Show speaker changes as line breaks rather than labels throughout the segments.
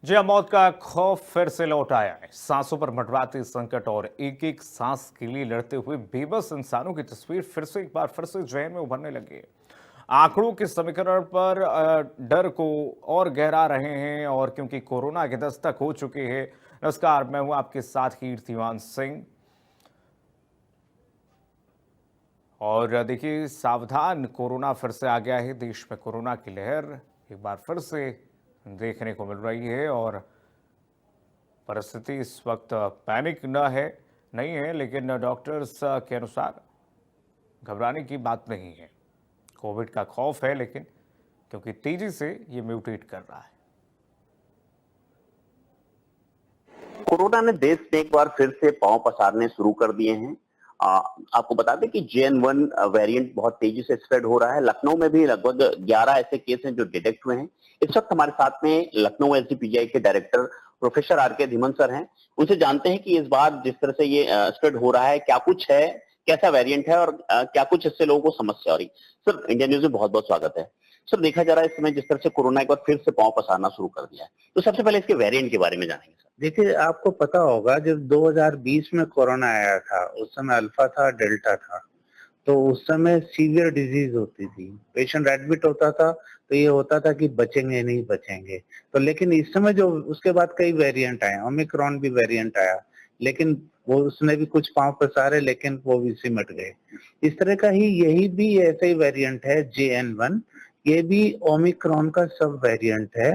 जी हाँ, मौत का खौफ फिर से लौट आया है। सांसों पर मंडराते संकट और एक एक सांस के लिए लड़ते हुए बेबस इंसानों की तस्वीर फिर से जहन में उभरने लगी है। आंकड़ों के समीकरण पर डर को और गहरा रहे हैं और क्योंकि कोरोना की दस्तक हो चुकी है। नमस्कार, मैं हूं आपके साथ कीर्तिमान सिंह। और देखिए, सावधान, कोरोना फिर से आ गया है। देश में कोरोना की लहर एक बार फिर से देखने को मिल रही है और परिस्थिति इस वक्त पैनिक नहीं है, लेकिन डॉक्टर्स के अनुसार घबराने की बात नहीं है। कोविड का खौफ है, लेकिन क्योंकि तेजी से ये म्यूटेट कर रहा है।
कोरोना ने देश में एक बार फिर से पांव पसारने शुरू कर दिए हैं। आपको बता दें कि JN1 वेरिएंट बहुत तेजी से स्प्रेड हो रहा है। लखनऊ में भी लगभग 11 ऐसे केस हैं जो डिटेक्ट हुए हैं। इस वक्त हमारे साथ में लखनऊ SDPGI के director professor RK Dhiman sir हैं। उनसे जानते हैं कि इस बार जिस तरह से ये स्प्रेड हो रहा है, क्या कुछ है, कैसा वेरिएंट है और क्या कुछ इससे लोगों को समस्या हो रही। सर, इंडिया न्यूज में बहुत बहुत स्वागत है। सर, देखा जा रहा है इस समय जिस तरह से कोरोना एक बार फिर से पांव पसारना शुरू कर दिया है, तो सबसे पहले इसके वेरिएंट के बारे में जानेंगे।
देखिए, आपको पता होगा जब 2020 में कोरोना आया था, उस समय अल्फा था, डेल्टा था। तो उस समय सीवियर डिजीज होती थी, पेशेंट एडमिट होता था तो ये होता था कि बचेंगे नहीं बचेंगे। तो लेकिन इस समय जो उसके बाद कई वेरिएंट आए, ओमिक्रॉन भी वेरिएंट आया, लेकिन वो उसने भी कुछ पांव पसारे लेकिन वो भी सिमट गए। इस तरह का ही यही भी ऐसा ही वेरिएंट है JN1। ये भी ओमिक्रॉन का सब वेरिएंट है।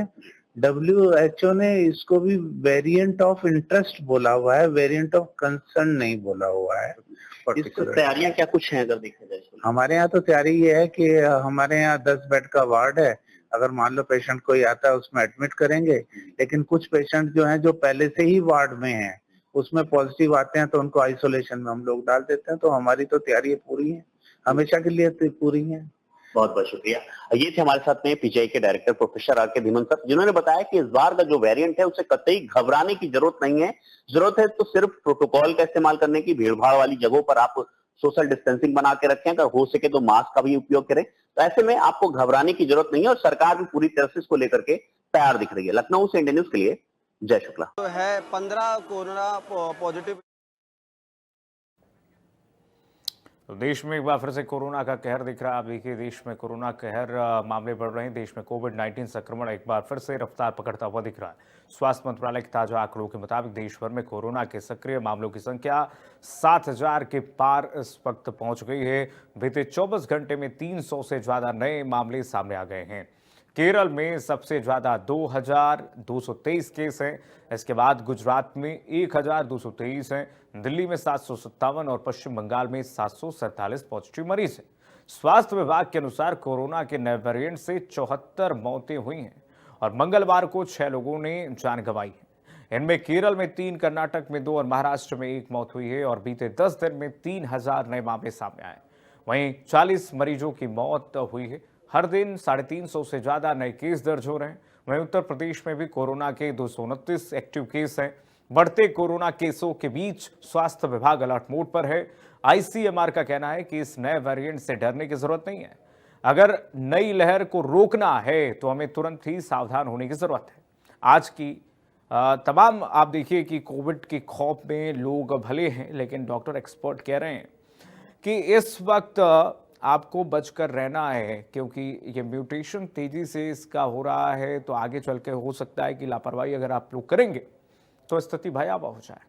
WHO ने इसको भी वेरिएंट ऑफ इंटरेस्ट बोला हुआ है, वेरिएंट ऑफ कंसर्न नहीं बोला हुआ है।
इसकी तैयारियां क्या कुछ हैं अगर देखा जाए?
हमारे यहाँ तो तैयारी ये है कि हमारे यहाँ 10 बेड का वार्ड है। अगर मान लो पेशेंट कोई आता है उसमें एडमिट करेंगे, लेकिन कुछ पेशेंट जो हैं जो पहले से ही वार्ड में हैं, उसमें पॉजिटिव आते हैं तो उनको आइसोलेशन में हम लोग डाल देते हैं। तो हमारी तो तैयारी पूरी है, हमेशा के लिए तो पूरी है।
बहुत बहुत शुक्रिया। ये थे हमारे साथ में PGI के director professor RK Dhiman sir, जिन्होंने बताया कि इस बार का जो वेरिएंट है उसे कतई घबराने की जरूरत नहीं है। जरूरत है तो सिर्फ प्रोटोकॉल का इस्तेमाल करने की। भीड़ भाड़ वाली जगहों पर आप सोशल डिस्टेंसिंग बना के रखें, अगर हो सके तो मास्क का भी उपयोग करें। तो ऐसे में आपको घबराने की जरूरत नहीं है और सरकार भी पूरी तरह से इसको लेकर के तैयार दिख रही है। लखनऊ से इंडिया न्यूज के लिए जय शुक्ला।
तो है 15 कोरोना पॉजिटिव।
तो देश में एक बार फिर से कोरोना का कहर दिख रहा है। आप देखिए, देश में कोरोना कहर मामले बढ़ रहे हैं। देश में कोविड-19 संक्रमण एक बार फिर से रफ्तार पकड़ता हुआ दिख रहा है। स्वास्थ्य मंत्रालय के ताजा आंकड़ों के मुताबिक देश भर में कोरोना के सक्रिय मामलों की संख्या 7,000 के पार इस वक्त पहुंच गई है। बीते 24 घंटे में 300 से ज्यादा नए मामले सामने आ गए हैं। केरल में सबसे ज्यादा 2,223 केस हैं। इसके बाद गुजरात में 1,223 हैं, दिल्ली में 757 और पश्चिम बंगाल में 747 पॉजिटिव मरीज हैं। स्वास्थ्य विभाग के अनुसार कोरोना के नए वेरिएंट से 74 मौतें हुई हैं और मंगलवार को 6 लोगों ने जान गंवाई है। इनमें केरल में 3, कर्नाटक में 2 और महाराष्ट्र में 1 मौत हुई है और बीते 10 दिन में 3,000 नए मामले सामने आए। वहीं 40 मरीजों की मौत हुई है। हर दिन 350 से ज्यादा नए केस दर्ज हो रहे हैं। वहीं उत्तर प्रदेश में भी कोरोना के 229 एक्टिव केस हैं। बढ़ते कोरोना केसों के बीच स्वास्थ्य विभाग अलर्ट मोड पर है। ICMR का कहना है कि इस नए वेरिएंट से डरने की जरूरत नहीं है। अगर नई लहर को रोकना है तो हमें तुरंत ही सावधान होने की जरूरत है। आज की तमाम आप देखिए कि कोविड के खौफ में लोग भले हैं, लेकिन डॉक्टर एक्सपर्ट कह रहे हैं कि इस वक्त आपको बचकर रहना है, क्योंकि ये म्यूटेशन तेजी से इसका हो रहा है। तो आगे चल के हो सकता है कि लापरवाही अगर आप लोग करेंगे तो स्थिति भयावह हो जाए।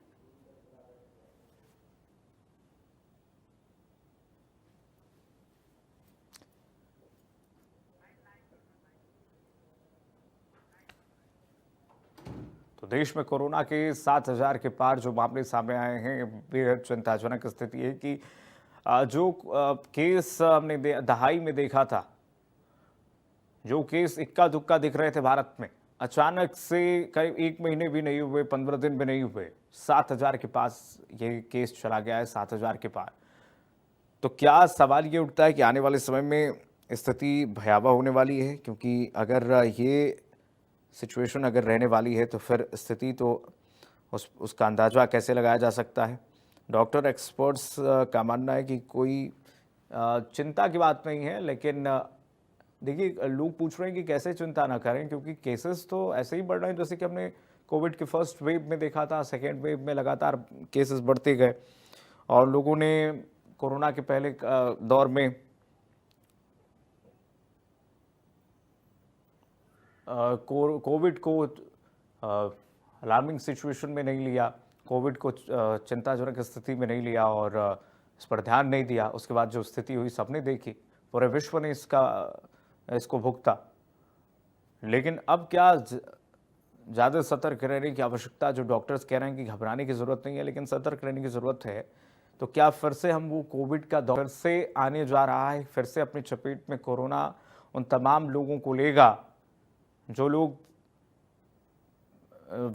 तो देश में कोरोना के 7,000 के पार जो मामले सामने आए हैं, बेहद चिंताजनक स्थिति है कि जो केस हमने दहाई में देखा था, जो केस इक्का दुक्का दिख रहे थे भारत में, अचानक से करीब 1 महीने भी नहीं हुए, 15 दिन भी नहीं हुए, 7,000 के पास ये केस चला गया है, 7,000 के पार। तो क्या सवाल ये उठता है कि आने वाले समय में स्थिति भयावह होने वाली है, क्योंकि अगर ये सिचुएशन अगर रहने वाली है तो फिर स्थिति तो उसका अंदाजा कैसे लगाया जा सकता है। डॉक्टर एक्सपर्ट्स का मानना है कि कोई चिंता की बात नहीं है, लेकिन देखिए लोग पूछ रहे हैं कि कैसे चिंता ना करें, क्योंकि केसेस तो ऐसे ही बढ़ रहे हैं जैसे कि हमने कोविड के फर्स्ट वेव में देखा था। सेकेंड वेव में लगातार केसेस बढ़ते गए और लोगों ने कोरोना के पहले दौर में कोविड को अलार्मिंग सिचुएशन में नहीं लिया, कोविड को चिंताजनक स्थिति में नहीं लिया और इस पर ध्यान नहीं दिया। उसके बाद जो स्थिति हुई सबने देखी, पूरे विश्व ने इसको भुगता। लेकिन अब क्या ज़्यादा सतर्क रहने की आवश्यकता, जो डॉक्टर्स कह रहे हैं कि घबराने की ज़रूरत नहीं है लेकिन सतर्क रहने की ज़रूरत है, तो क्या फिर से हम वो कोविड का दौर से आने जा रहा है, फिर से अपनी चपेट में कोरोना उन तमाम लोगों को लेगा जो लोग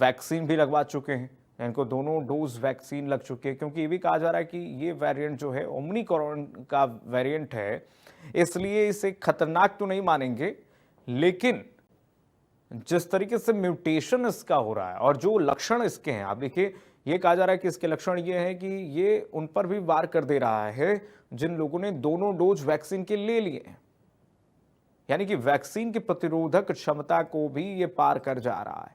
वैक्सीन भी लगवा चुके हैं, इनको दोनों डोज वैक्सीन लग चुके हैं, क्योंकि ये भी कहा जा रहा है कि ये वेरिएंट जो है ओमिक्रॉन का वेरिएंट है, इसलिए इसे खतरनाक तो नहीं मानेंगे, लेकिन जिस तरीके से म्यूटेशन इसका हो रहा है और जो लक्षण इसके हैं, आप देखिए ये कहा जा रहा है कि इसके लक्षण ये हैं कि ये उन पर भी वार कर दे रहा है जिन लोगों ने दोनों डोज वैक्सीन के ले लिए हैं, यानी कि वैक्सीन की प्रतिरोधक क्षमता को भी ये पार कर जा रहा है।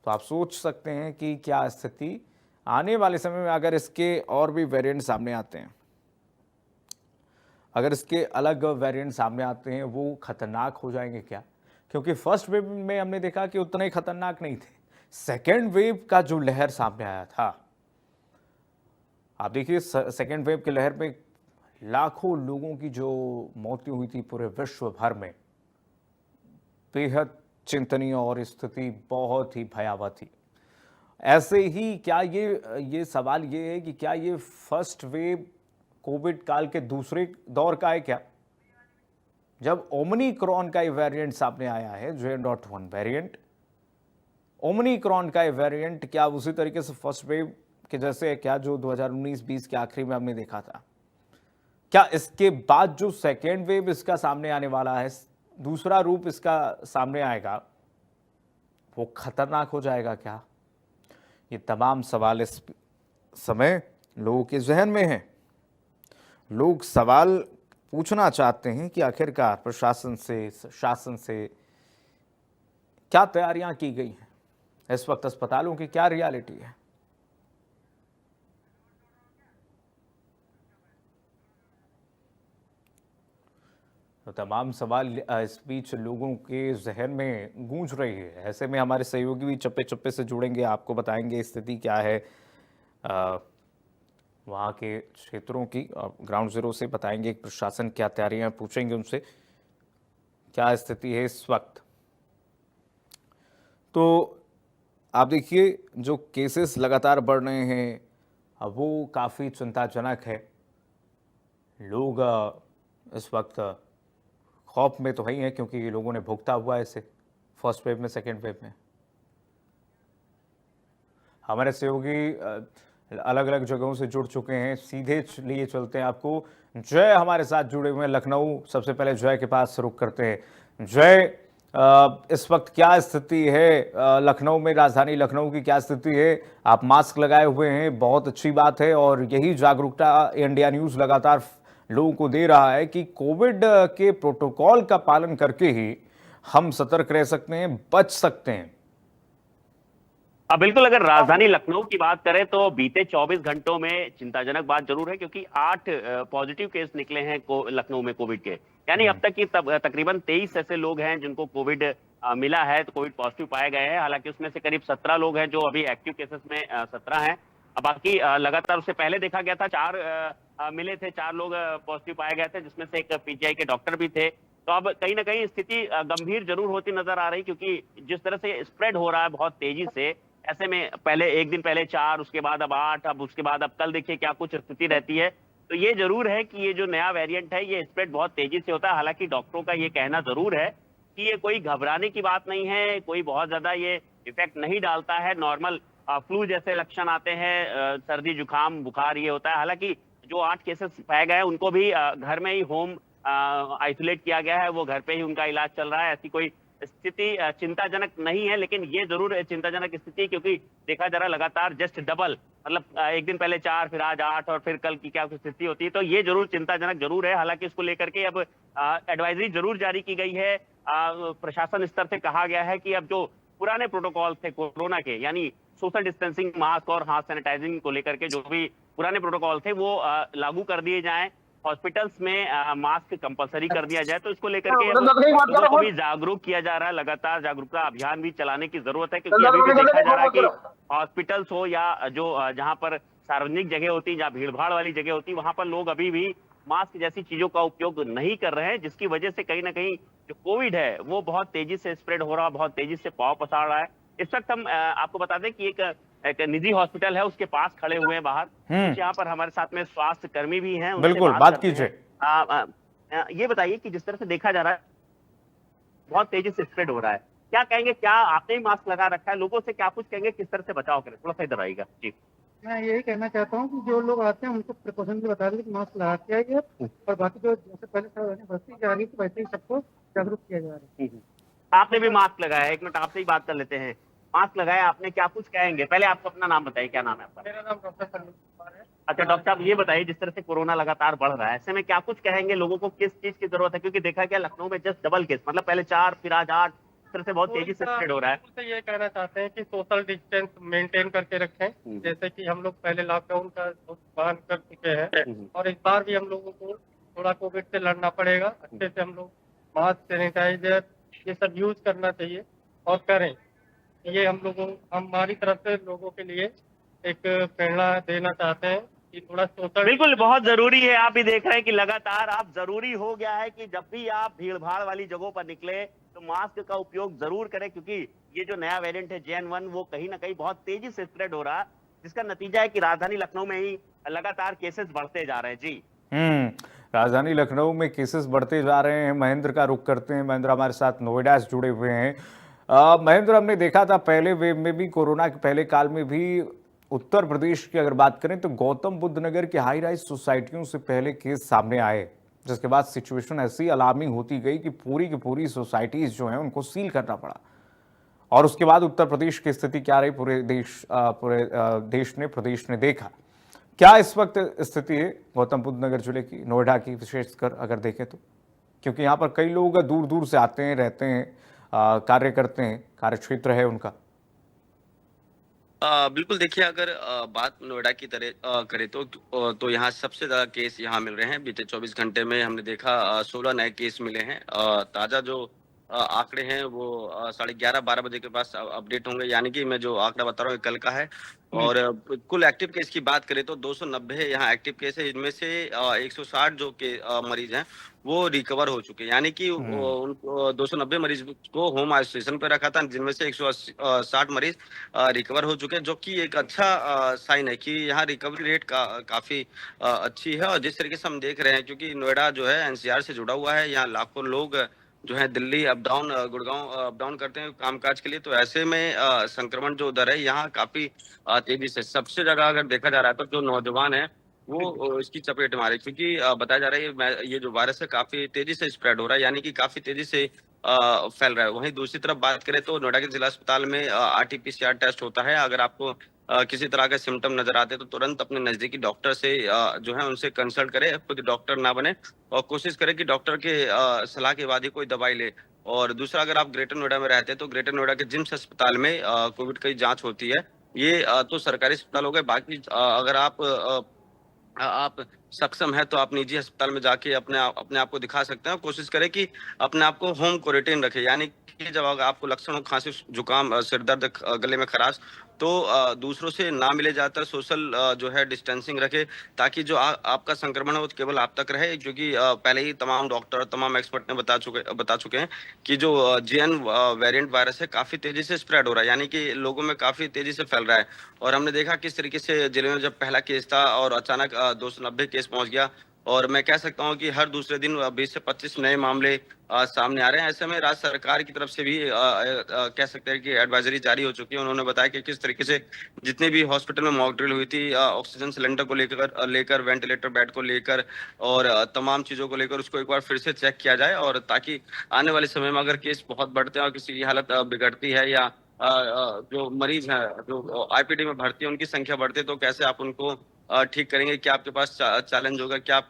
तो आप सोच सकते हैं कि क्या स्थिति आने वाले समय में, अगर इसके और भी वेरिएंट सामने आते हैं, अगर इसके अलग वेरिएंट सामने आते हैं, वो खतरनाक हो जाएंगे क्या? क्योंकि फर्स्ट वेव में हमने देखा कि उतने खतरनाक नहीं थे। सेकेंड वेव का जो लहर सामने आया था, आप देखिए सेकेंड वेव की लहर में लाखों लोगों की जो मौतें हुई थी पूरे विश्व भर में, बेहद चिंतनीय और स्थिति बहुत ही भयावह थी। ऐसे ही क्या ये सवाल ये है कि क्या ये फर्स्ट वेव कोविड काल के दूसरे दौर का है क्या, जब ओमिक्रॉन का वेरिएंट सामने आया है, JN.1 वेरिएंट, ओमिक्रॉन का वेरिएंट क्या उसी तरीके से फर्स्ट वेव के जैसे है क्या, जो 2019-20 के आखिरी में हमने देखा था? क्या इसके बाद जो सेकेंड वेव इसका सामने आने वाला है, दूसरा रूप इसका सामने आएगा, वो खतरनाक हो जाएगा क्या? ये तमाम सवाल इस समय लोगों के जहन में हैं। लोग सवाल पूछना चाहते हैं कि आखिरकार प्रशासन से, शासन से क्या तैयारियां की गई हैं, इस वक्त अस्पतालों की क्या रियलिटी है। तो तमाम सवाल इस बीच लोगों के जहन में गूंज रही है। ऐसे में हमारे सहयोगी भी चप्पे चप्पे से जुड़ेंगे, आपको बताएंगे स्थिति क्या है वहाँ के क्षेत्रों की, ग्राउंड जीरो से बताएंगे प्रशासन क्या तैयारियां, पूछेंगे उनसे क्या स्थिति है इस वक्त। तो आप देखिए जो केसेस लगातार बढ़ रहे हैं वो काफ़ी चिंताजनक है। लोग इस वक्त खौफ में तो ही है, क्योंकि लोगों ने भुगता हुआ है इसे फर्स्ट वेव में, सेकेंड वेव में। हमारे सहयोगी अलग अलग जगहों से जुड़ चुके हैं, सीधे लिए चलते हैं आपको। जय हमारे साथ जुड़े हुए हैं लखनऊ, सबसे पहले जय के पास रुक करते हैं। जय, इस वक्त क्या स्थिति है लखनऊ में, राजधानी लखनऊ की क्या स्थिति है? आप मास्क लगाए हुए हैं, बहुत अच्छी बात है, और यही जागरूकता इंडिया न्यूज़ लगातार लोगों को दे रहा है कि कोविड के प्रोटोकॉल का पालन करके ही हम सतर्क रह सकते हैं, बच सकते हैं।
बिल्कुल, अगर राजधानी लखनऊ की बात करें तो बीते 24 घंटों में चिंताजनक बात जरूर है, क्योंकि 8 पॉजिटिव केस निकले हैं लखनऊ में कोविड के। यानी अब तक की तकरीबन 23 ऐसे लोग हैं जिनको कोविड मिला है, तो कोविड पॉजिटिव पाए गए हैं। हालांकि उसमें से करीब 17 लोग हैं जो अभी एक्टिव केसेस में 17 हैं। बाकी लगातार उससे पहले देखा गया था 4 मिले थे, 4 लोग पॉजिटिव पाए गए थे, जिसमें से एक पीजीआई के डॉक्टर भी थे। तो अब कहीं ना कहीं स्थिति गंभीर जरूर होती नजर आ रही, क्योंकि जिस तरह से स्प्रेड हो रहा है बहुत तेजी से, ऐसे में पहले एक दिन पहले 4, उसके बाद अब 8, अब उसके बाद अब कल देखिए क्या कुछ स्थिति रहती है। तो ये जरूर है कि ये जो नया वेरिएंट है ये स्प्रेड बहुत तेजी से होता है। हालांकि डॉक्टरों का ये कहना जरूर है कि ये कोई घबराने की बात नहीं है, कोई बहुत ज्यादा ये इफेक्ट नहीं डालता है, नॉर्मल फ्लू जैसे लक्षण आते हैं, सर्दी जुकाम बुखार ये होता है। हालांकि जो 8 केसेस पाए गए हैं उनको भी घर में ही होम आइसोलेट किया गया है, वो घर पे ही उनका इलाज चल रहा है। ऐसी कोई स्थिति चिंताजनक नहीं है, लेकिन ये जरूर चिंताजनक स्थिति, क्योंकि देखा जा रहा है लगातार जस्ट डबल मतलब एक दिन पहले 4, फिर आज 8 और फिर कल की क्या कुछ स्थिति होती है, तो ये जरूर चिंताजनक जरूर है। हालांकि इसको लेकर के अब एडवाइजरी जरूर जारी की गई है। प्रशासन स्तर से कहा गया है कि अब जो पुराने प्रोटोकॉल थे कोरोना के, यानी सोशल डिस्टेंसिंग, मास्क और हाथ सैनिटाइजिंग को लेकर के जो भी पुराने प्रोटोकॉल थे वो लागू कर दिए जाएं। हॉस्पिटल्स में मास्क कंपलसरी कर दिया जाए। तो इसको लेकर के अब लोगों को भी जागरूक किया जा रहा है। लगातार जागरूकता अभियान भी चलाने की जरूरत है, क्योंकि अभी भी देखा जा रहा है कि हॉस्पिटल्स हो या जो जहां पर सार्वजनिक जगह होती, जहां भीड़ भाड़ वाली जगह होती, वहां पर लोग अभी भी मास्क जैसी चीजों का उपयोग नहीं कर रहे हैं, जिसकी वजह से कहीं ना कहीं जो कोविड है वो बहुत तेजी से स्प्रेड हो रहा है, बहुत तेजी से पांव पसार रहा है। इस वक्त हम आपको बता दें कि एक निजी हॉस्पिटल है, उसके पास खड़े हुए हैं बाहर। कुछ यहाँ पर हमारे साथ में स्वास्थ्य कर्मी भी हैं, उनसे
बिल्कुल, बात
करते हैं।
कीजिए।
ये बताइए कि जिस तरह से देखा जा रहा है बहुत तेजी से स्प्रेड हो रहा है, क्या कहेंगे? क्या आपने भी मास्क लगा रखा है? लोगों से क्या कुछ कहेंगे, किस तरह से बचाव करें? थोड़ा सा इधर आइएगा जी।
मैं यही कहना चाहता हूँ कि जो लोग आते हैं उनको प्रिकॉशन भी बता दें कि मास्क लगा के आइए, और बाकी जो जैसे पहले सावधानी बरती जा रही है तो वैसे ही सबको जागरूक किया जा रहा है।
आपने भी मास्क लगाया है, एक मिनट आपसे ही बात कर लेते हैं। मास्क लगाया आपने, क्या कुछ कहेंगे? पहले आपको अपना नाम बताइए, क्या नाम है आपका?
मेरा नाम डॉक्टर संदीप कुमार है।
अच्छा डॉक्टर साहब, ये बताइए जिस तरह से कोरोना लगातार बढ़ रहा है, ऐसे में क्या कुछ कहेंगे लोगों को, किस चीज की जरूरत है? क्योंकि देखा गया लखनऊ में जस्ट डबल केस, मतलब पहले 4 फिर आज 8, इस तरह से बहुत तेजी से स्प्रेड हो रहा है।
तो ये कहना चाहते हैं कि सोशल डिस्टेंस मेंटेन करके रखें, जैसे कि हम लोग पहले लॉकडाउन का पालन कर चुके हैं, और इस बार भी हम लोगों को थोड़ा कोविड से लड़ना पड़ेगा। अच्छे से हम लोग मास्क, सैनिटाइजर ये सब यूज करना चाहिए और करें। ये हम लोगों, हमारी तरफ से लोगों के लिए एक प्रेरणा देना चाहते हैं कि थोड़ा सोशल।
बिल्कुल, बहुत जरूरी है। आप भी देख रहे हैं कि लगातार आप जरूरी हो गया है कि जब भी आप भीड़ भाड़ वाली जगहों पर निकले तो मास्क का उपयोग जरूर करें, क्योंकि ये जो नया वेरिएंट है JN1 वो कहीं ना कहीं बहुत तेजी से स्प्रेड हो रहा है, जिसका नतीजा है कि राजधानी लखनऊ में ही लगातार केसेस बढ़ते जा रहे हैं जी।
राजधानी लखनऊ में केसेस बढ़ते जा रहे हैं। महेंद्र का रुख करते हैं। महेंद्र हमारे साथ नोएडा से जुड़े हुए हैं। महेंद्र, हमने देखा था पहले वेव में भी, कोरोना के पहले काल में भी उत्तर प्रदेश की अगर बात करें तो गौतम बुद्ध नगर के हाई राइज सोसाइटियों से पहले केस सामने आए, जिसके बाद सिचुएशन ऐसी अलार्मिंग होती गई कि पूरी की पूरी सोसाइटीज जो हैं उनको सील करना पड़ा। और उसके बाद उत्तर प्रदेश की स्थिति क्या रही, पूरे देश ने, प्रदेश ने देखा। क्या इस वक्त स्थिति है गौतम बुद्ध नगर जिले की, नोएडा की विशेषकर अगर देखें तो? क्योंकि यहाँ पर कई लोग दूर दूर से आते हैं, रहते हैं, कार्य करते हैं, कार्य क्षेत्र है उनका।
बिल्कुल, देखिए अगर बात नोएडा की तरह करें तो यहाँ सबसे ज्यादा केस यहाँ मिल रहे हैं। बीते 24 घंटे में हमने देखा 16 नए केस मिले हैं। ताजा जो आंकड़े हैं वो 11:30-12 बजे के पास अपडेट होंगे, यानी कि मैं जो आंकड़ा बता रहा हूँ कल का है। और कुल एक्टिव केस की बात करें तो 290 यहाँ एक्टिव केस है। इनमें से 160 जो के मरीज हैं वो रिकवर हो चुके हैं, यानी कि उन 290 मरीज को होम आइसोलेशन पे रखा था, जिनमें से 160 मरीज रिकवर हो चुके हैं, जो कि एक अच्छा साइन है कि यहाँ रिकवरी रेट काफी अच्छी है। और जिस तरीके से हम देख रहे हैं, क्योंकि नोएडा जो है NCR से जुड़ा हुआ है, यहाँ लाखों लोग जो है Delhi up down, Gurgaon up down करते हैं कामकाज के लिए, तो ऐसे में संक्रमण जो दर है यहाँ काफी तेजी से, सबसे ज्यादा अगर देखा जा रहा है तो जो नौजवान है वो इसकी चपेट में आ रहे हैं, क्योंकि बताया जा रहा है ये जो वायरस है काफी तेजी से स्प्रेड हो रहा है, यानी कि काफी तेजी से फैल रहा है। वहीं दूसरी तरफ बात करें तो नोएडा के जिला अस्पताल में RT-PCR टेस्ट होता है। अगर आपको किसी तरह के सिम्टम नजर आते हैं तो तुरंत अपने नजदीकी डॉक्टर से जो है उनसे कंसल्ट करें, खुद डॉक्टर ना बने, और कोशिश करें कि डॉक्टर के सलाह के बाद ही कोई दवाई ले। और दूसरा, अगर आप ग्रेटर नोएडा में रहते हैं तो ग्रेटर नोएडा के जिम्स अस्पताल में कोविड की जांच होती है। ये तो सरकारी अस्पताल हो गए। बाकी अगर आप सक्षम है तो आप निजी अस्पताल में जाके अपने आप को दिखा सकते हैं। कोशिश करें कि अपने आप को होम क्वारंटाइन रखें, यानी कि जब आपको लक्षण हो खांसी, जुकाम, सिर दर्द, गले में खराश, तो दूसरों से ना मिले, ज्यादातर सोशल जो है डिस्टेंसिंग रखे, ताकि जो आपका संक्रमण है वो केवल आप तक रहे। क्योंकि पहले ही तमाम डॉक्टर, तमाम एक्सपर्ट ने बता चुके हैं कि जो JN वेरिएंट वायरस है काफी तेजी से स्प्रेड हो रहा है, यानी कि लोगों में काफी तेजी से फैल रहा है। और हमने देखा किस तरीके से जिले में जब पहला केस था और अचानक 290 केस पहुंच गया, और मैं कह सकता हूं कि हर दूसरे दिन 20 से 25 नए मामले सामने आ रहे हैं। ऐसे में राज्य सरकार की तरफ से भी कह सकते हैं कि एडवाइजरी जारी हो चुकी है। उन्होंने बताया कि किस तरीके से जितने भी हॉस्पिटल में मॉक ड्रिल हुई थी, ऑक्सीजन सिलेंडर को लेकर वेंटिलेटर बेड को लेकर और तमाम चीजों को लेकर उसको एक बार फिर से चेक किया जाए, और ताकि आने वाले समय में अगर केस बहुत बढ़ते हैं और किसी की हालत बिगड़ती है या जो मरीज हैं जो आईपीडी में भर्ती है उनकी संख्या बढ़ती, तो कैसे आप उनको ठीक करेंगे? क्या आपके पास चैलेंज होगा? क्या आप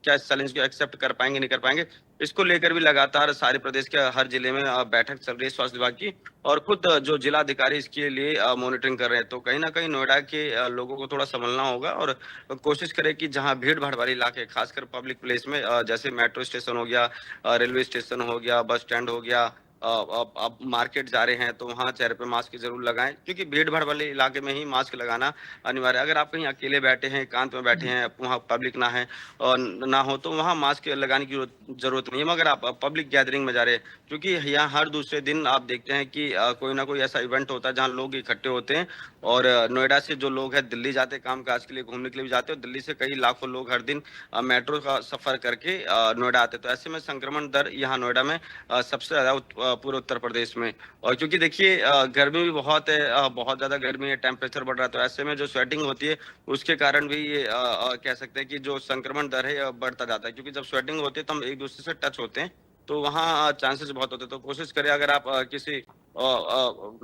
क्या इस चैलेंज को एक्सेप्ट कर पाएंगे, नहीं कर पाएंगे? इसको लेकर भी लगातार सारे प्रदेश के हर जिले में बैठक चल रही है स्वास्थ्य विभाग की, और खुद जो जिला अधिकारी इसके लिए मॉनिटरिंग कर रहे हैं। तो कहीं ना कहीं नोएडा के लोगों को थोड़ा संभलना होगा और कोशिश करें कि जहां भीड़ भाड़ वाले इलाके, खासकर पब्लिक प्लेस में, जैसे मेट्रो स्टेशन हो गया, रेलवे स्टेशन हो गया, बस स्टैंड हो गया, अब मार्केट जा रहे हैं तो वहाँ चेहरे पे मास्क जरूर लगाएं, क्योंकि भीड़ भाड़ वाले इलाके में ही मास्क लगाना अनिवार्य है। अगर आप कहीं अकेले बैठे हैं, एकांत में बैठे हैं, वहाँ पब्लिक ना है और ना हो, तो वहाँ मास्क लगाने की जरूरत नहीं है। मगर आप पब्लिक गैदरिंग में जा रहे हैं, क्योंकि यहाँ हर दूसरे दिन आप देखते हैं कि कोई ना कोई ऐसा इवेंट होता है जहाँ लोग इकट्ठे होते हैं। और नोएडा से जो लोग हैं दिल्ली जाते, काम काज के लिए, घूमने के लिए भी जाते हैं, और दिल्ली से कई लाखों लोग हर दिन मेट्रो का सफर करके नोएडा आते। तो ऐसे में संक्रमण दर यहाँ नोएडा में सबसे ज्यादा पूरे उत्तर प्रदेश में। और क्योंकि देखिए गर्मी भी बहुत है, बहुत ज्यादा गर्मी है, टेम्परेचर बढ़ रहा है, तो ऐसे में जो स्वेटिंग होती है उसके कारण भी ये कह सकते हैं कि जो संक्रमण दर है बढ़ता जाता है। क्योंकि जब स्वेटिंग होती है तो हम एक दूसरे से टच होते हैं, तो वहाँ चांसेस बहुत होते हैं। तो कोशिश करें, अगर आप किसी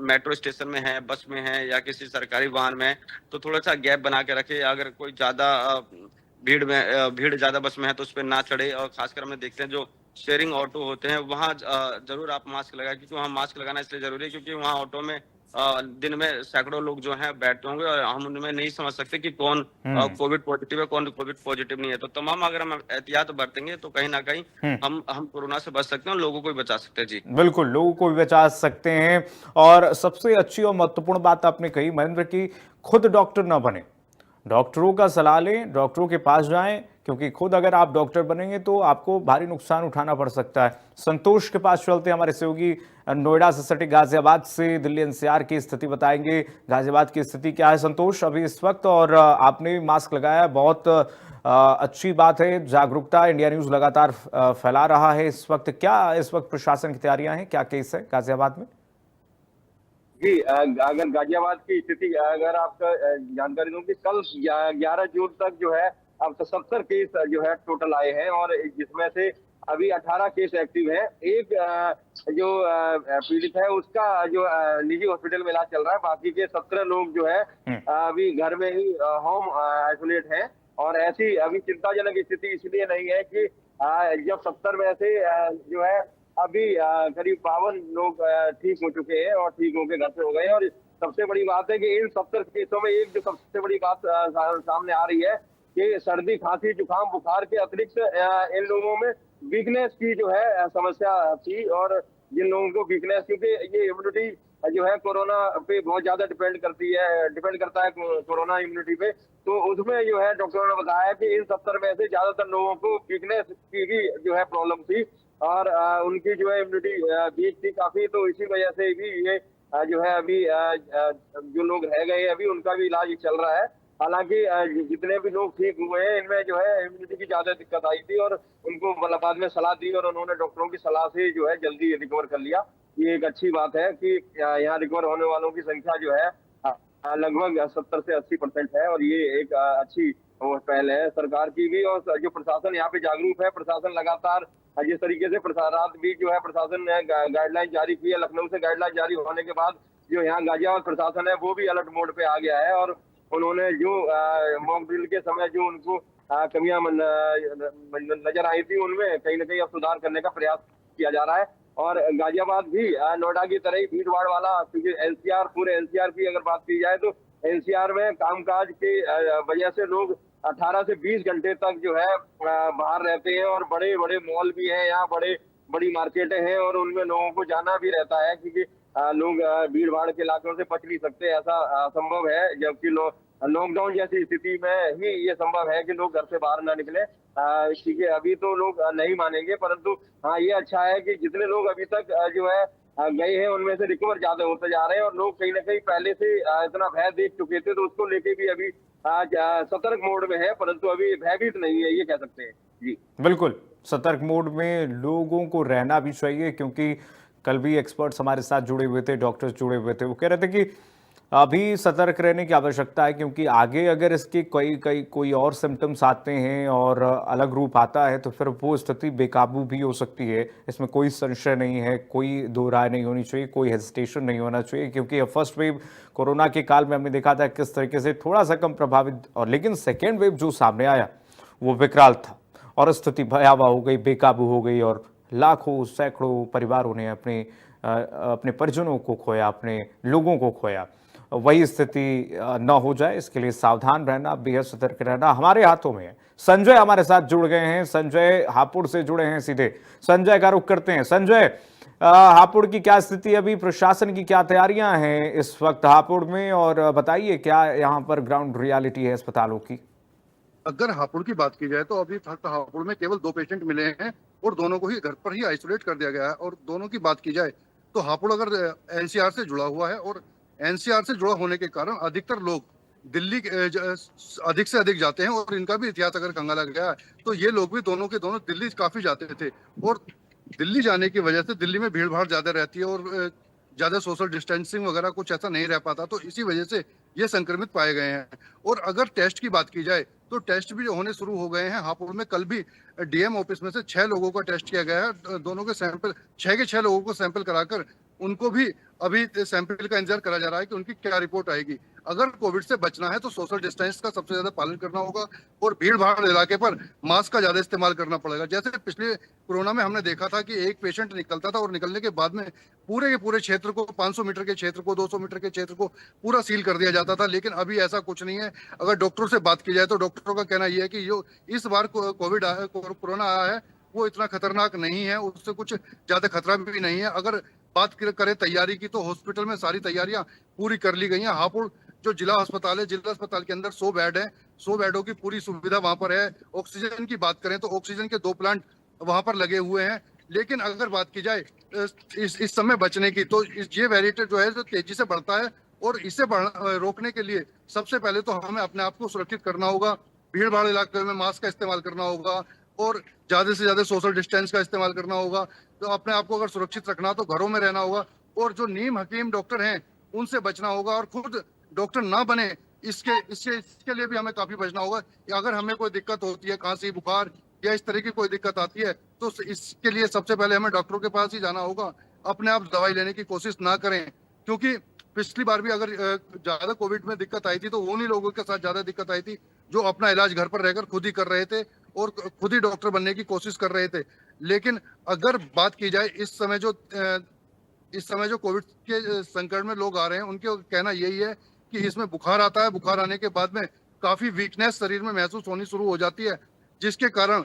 मेट्रो स्टेशन में है, बस में है, या किसी सरकारी वाहन में है, तो थोड़ा सा गैप बना के रखे। अगर कोई ज्यादा भीड़ ज्यादा बस में है तो उस पर ना चढ़े। और खासकर हमने देखते हैं जो शेयरिंग ऑटो होते हैं वहाँ जरूर आप मास्क लगाएं, क्योंकि वहाँ मास्क लगाना इसलिए जरूरी है क्योंकि वहाँ ऑटो में दिन में सैकड़ों लोग जो हैं बैठते होंगे, और हम उनमें नहीं समझ सकते कि कौन कोविड पॉजिटिव है, कौन कोविड पॉजिटिव नहीं है। तो तमाम अगर हम एहतियात बरतेंगे तो कहीं ना कहीं हम कोरोना से बच सकते हैं और लोगों को भी बचा सकते हैं। जी
बिल्कुल, लोगों को भी बचा सकते हैं। और सबसे अच्छी और महत्वपूर्ण बात आपने कही महेंद्र की खुद डॉक्टर ना बने, डॉक्टरों का सलाह लें, डॉक्टरों के पास जाएं, क्योंकि खुद अगर आप डॉक्टर बनेंगे तो आपको भारी नुकसान उठाना पड़ सकता है। संतोष के पास चलते, हमारे सहयोगी नोएडा से सटे गाजियाबाद से दिल्ली एनसीआर की स्थिति बताएंगे। गाजियाबाद की स्थिति क्या है संतोष अभी इस वक्त? और आपने भी मास्क लगाया, बहुत अच्छी बात है, जागरूकता इंडिया न्यूज लगातार फैला रहा है इस वक्त। क्या इस वक्त प्रशासन की तैयारियां हैं, क्या केस है गाजियाबाद में?
जी, अगर गाजियाबाद की स्थिति अगर आपका जानकारी दूं कि कल 11 जून तक जो है अब 70 केस जो है टोटल आए हैं, और जिसमें से अभी 18 केस एक्टिव है। एक जो पीड़ित है उसका जो निजी हॉस्पिटल में इलाज चल रहा है, बाकी के 17 लोग जो है अभी घर में ही होम आइसोलेट हैं। और ऐसी अभी चिंताजनक स्थिति इसलिए नहीं है कि जब 70 में से जो है अभी करीब 52 लोग ठीक हो चुके हैं और ठीक होकर घर पे हो गए हैं। और सबसे बड़ी बात है कि इन 70 केसों में एक जो सबसे बड़ी बात सामने आ रही है कि सर्दी, खांसी, जुकाम, बुखार के अतिरिक्त इन लोगों में वीकनेस की जो है समस्या थी। और जिन लोगों को वीकनेस, क्योंकि ये इम्यूनिटी जो है कोरोना पे बहुत ज्यादा डिपेंड करता है कोरोना इम्यूनिटी पे, तो उसमें जो है डॉक्टरों ने बताया कि इन 70 में से ज्यादातर लोगों को वीकनेस की भी जो है प्रॉब्लम थी, और उनकी जो है इम्यूनिटी वीक थी काफी। तो इसी वजह से भी ये जो है अभी जो लोग रह गए अभी उनका भी इलाज चल रहा है। हालांकि जितने भी लोग ठीक हुए हैं इनमें जो है इम्यूनिटी की ज्यादा दिक्कत आई थी, और उनको बाद में सलाह दी और उन्होंने डॉक्टरों की सलाह से जो है जल्दी रिकवर कर लिया। ये एक अच्छी बात है कि यहाँ रिकवर होने वालों की संख्या जो है लगभग 70 से 80% है, और ये एक अच्छी पहल है सरकार की भी। और जो प्रशासन यहाँ पे जागरूक है, प्रशासन लगातार जिस तरीके से रात भी जो है प्रशासन ने गाइडलाइन जारी की है, लखनऊ से गाइडलाइन जारी होने के बाद जो यहाँ गाजियाबाद प्रशासन है वो भी अलर्ट मोड पे आ गया है। और उन्होंने जो मॉक ड्रिल के समय जो उनको कमियां नजर आई थी उनमें कहीं ना कहीं अब सुधार करने का प्रयास किया जा रहा है। और गाजियाबाद भी नोएडा की तरह ही भीड़ भाड़ वाला, क्योंकि एनसीआर, पूरे एनसीआर की अगर बात की जाए तो एनसीआर में कामकाज के वजह से लोग 18 से 20 घंटे तक जो है बाहर रहते हैं, और बड़े बड़े मॉल भी हैं यहाँ, बड़ी मार्केटें हैं, और उनमें लोगों को जाना भी रहता है क्योंकि लोग भीड़ भाड़ के इलाकों से बच नहीं सकते, ऐसा असंभव है। जबकि लॉकडाउन जैसी स्थिति में ही ये संभव है कि लोग घर से बाहर ना निकले। ठीक है, अभी तो लोग नहीं मानेंगे, परंतु हाँ ये अच्छा है कि जितने लोग अभी तक जो है गए हैं उनमें से रिकवर ज्यादा होते जा रहे हैं, और लोग कहीं ना कहीं पहले से इतना भय देख चुके थे तो उसको लेके भी अभी आज सतर्क मोड में है, परंतु अभी भयभीत नहीं है, ये कह सकते हैं। जी
बिल्कुल, सतर्क मोड में लोगों को रहना भी चाहिए, क्योंकि कल भी एक्सपर्ट्स हमारे साथ जुड़े हुए थे, डॉक्टर्स जुड़े हुए थे, वो कह रहे थे कि अभी सतर्क रहने की आवश्यकता है, क्योंकि आगे अगर इसके कोई और सिम्टम्स आते हैं और अलग रूप आता है तो फिर वो स्थिति बेकाबू भी हो सकती है। इसमें कोई संशय नहीं है, कोई दो राय नहीं होनी चाहिए, कोई हेजिटेशन नहीं होना चाहिए, क्योंकि फर्स्ट वेव कोरोना के काल में हमने देखा था किस तरीके से थोड़ा सा कम प्रभावित, और लेकिन सेकेंड वेव जो सामने आया वो विकराल था और स्थिति भयावह हो गई, बेकाबू हो गई और लाखों सैकड़ों परिवारों ने अपने परिजनों को खोया, अपने लोगों को खोया। वही स्थिति न हो जाए, इसके लिए सावधान रहना, बेहद सतर्क रहना हमारे हाथों में है। संजय हमारे साथ जुड़ गए हैं, संजय हापुड़ से जुड़े हैं सीधे। संजय का रुख करते हैं। संजय, हापुड़ की क्या स्थिति, अभी प्रशासन की क्या तैयारियां हैं इस वक्त हापुड़ में, और बताइए क्या यहाँ पर ग्राउंड रियलिटी है अस्पतालों की?
अगर हापुड़ की बात की जाए तो अभी तक हापुड़ में केवल 2 पेशेंट मिले हैं और दोनों को ही घर पर ही आइसोलेट कर दिया गया है। और दोनों की बात की जाए तो हापुड़ अगर एनसीआर से जुड़ा हुआ है और एनसीआर से जुड़ा होने के कारण अधिकतर लोग दिल्ली अधिक से अधिक जाते हैं और इनका भी इतिहास अगर खंगाला गया है तो ये लोग भी दोनों के दोनों दिल्ली काफी जाते थे। और दिल्ली जाने की वजह से दिल्ली में भीड़ भाड़ ज्यादा रहती है और ज्यादा सोशल डिस्टेंसिंग वगैरह कुछ ऐसा नहीं रह पाता, तो इसी वजह से ये संक्रमित पाए गए हैं। और अगर टेस्ट की बात की जाए तो टेस्ट भी होने शुरू हो गए हैं। हापुड़ में कल भी डीएम ऑफिस में से 6 लोगों का टेस्ट किया गया है। दोनों के सैंपल 6 के 6 लोगों को सैंपल कराकर उनको भी अभी सैंपल का इंतजार करा जा रहा है कि उनकी क्या रिपोर्ट आएगी। अगर कोविड से बचना है तो सोशल डिस्टेंस का सबसे ज्यादा पालन करना होगा और भीड़ भाड़ इलाके पर मास्क का ज्यादा इस्तेमाल करना पड़ेगा। जैसे पिछले कोरोना में हमने देखा था कि एक पेशेंट निकलता था और निकलने के बाद में पूरे के पूरे क्षेत्र को, 500 मीटर के क्षेत्र को, 200 मीटर के क्षेत्र को पूरा सील कर दिया जाता था, लेकिन अभी ऐसा कुछ नहीं है। अगर डॉक्टरों से बात की जाए तो डॉक्टरों का कहना यह है कि जो इस बार कोविड कोरोना आया है वो इतना खतरनाक नहीं है, उससे कुछ ज्यादा खतरा भी नहीं है। अगर बात करें तैयारी की तो हॉस्पिटल में सारी तैयारियां पूरी कर ली गई हैं। हापुड़ जो जिला अस्पताल है, जिला अस्पताल के अंदर 100 बेड है, 100 बेडों की पूरी सुविधा वहां पर है। ऑक्सीजन की बात करें तो ऑक्सीजन के 2 प्लांट वहां पर लगे हुए हैं। लेकिन अगर बात की जाए इस समय बचने की तो ये वेरिएंट जो है जो तेजी से बढ़ता है और इसे रोकने के लिए सबसे पहले तो हमें अपने आप को सुरक्षित करना होगा। भीड़ भाड़ इलाके में मास्क का इस्तेमाल करना होगा और ज्यादा से ज्यादा सोशल डिस्टेंस का इस्तेमाल करना होगा। तो अपने आप को अगर सुरक्षित रखना तो घरों में रहना होगा और जो नीम हकीम डॉक्टर हैं उनसे बचना होगा और खुद डॉक्टर ना बने इसके लिए भी हमें काफी बचना होगा। अगर हमें कोई दिक्कत होती है, खांसी बुखार या इस तरह की कोई दिक्कत आती है तो इसके लिए सबसे पहले हमें डॉक्टरों के पास ही जाना होगा। अपने आप दवाई लेने की कोशिश ना करें, क्योंकि पिछली बार भी अगर ज्यादा कोविड में दिक्कत आई थी तो उन्हीं लोगों के साथ ज्यादा दिक्कत आई थी जो अपना इलाज घर पर रहकर खुद ही कर रहे थे और खुद ही डॉक्टर बनने की कोशिश कर रहे थे। लेकिन अगर बात की जाए इस समय जो कोविड के संकट में लोग आ रहे हैं उनके कहना यही है कि इसमें बुखार आता है, बुखार आने के बाद में काफी वीकनेस शरीर में महसूस होनी शुरू हो जाती है, जिसके कारण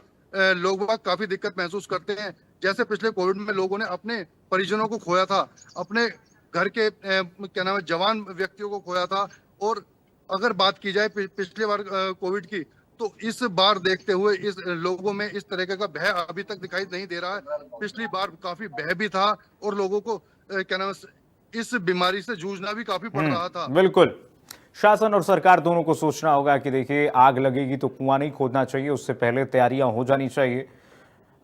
लोग काफी दिक्कत महसूस करते हैं। जैसे पिछले कोविड में लोगों ने अपने परिजनों को खोया था, अपने घर के क्या नाम है जवान व्यक्तियों को खोया था। और अगर बात की जाए पिछले बार कोविड की तो इस बार देखते हुए इस लोगों में इस तरह का भय अभी तक दिखाई नहीं दे रहा है। पिछली बार काफी भय भी था और लोगों को क्या नाम है इस बीमारी से जूझना भी काफी पड़ रहा था।
बिल्कुल, शासन और सरकार दोनों को सोचना होगा कि देखिए आग लगेगी तो कुआं नहीं खोदना चाहिए, उससे पहले तैयारियां हो जानी चाहिए।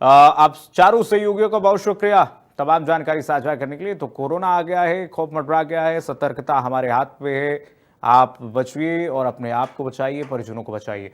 आप चारों सहयोगियों का बहुत शुक्रिया तमाम जानकारी साझा करने के लिए। तो कोरोना आ गया है, खौफ मंडरा गया है, सतर्कता हमारे हाथ पे है। आप बचिए और अपने आप को बचाइए, परिजनों को बचाइए।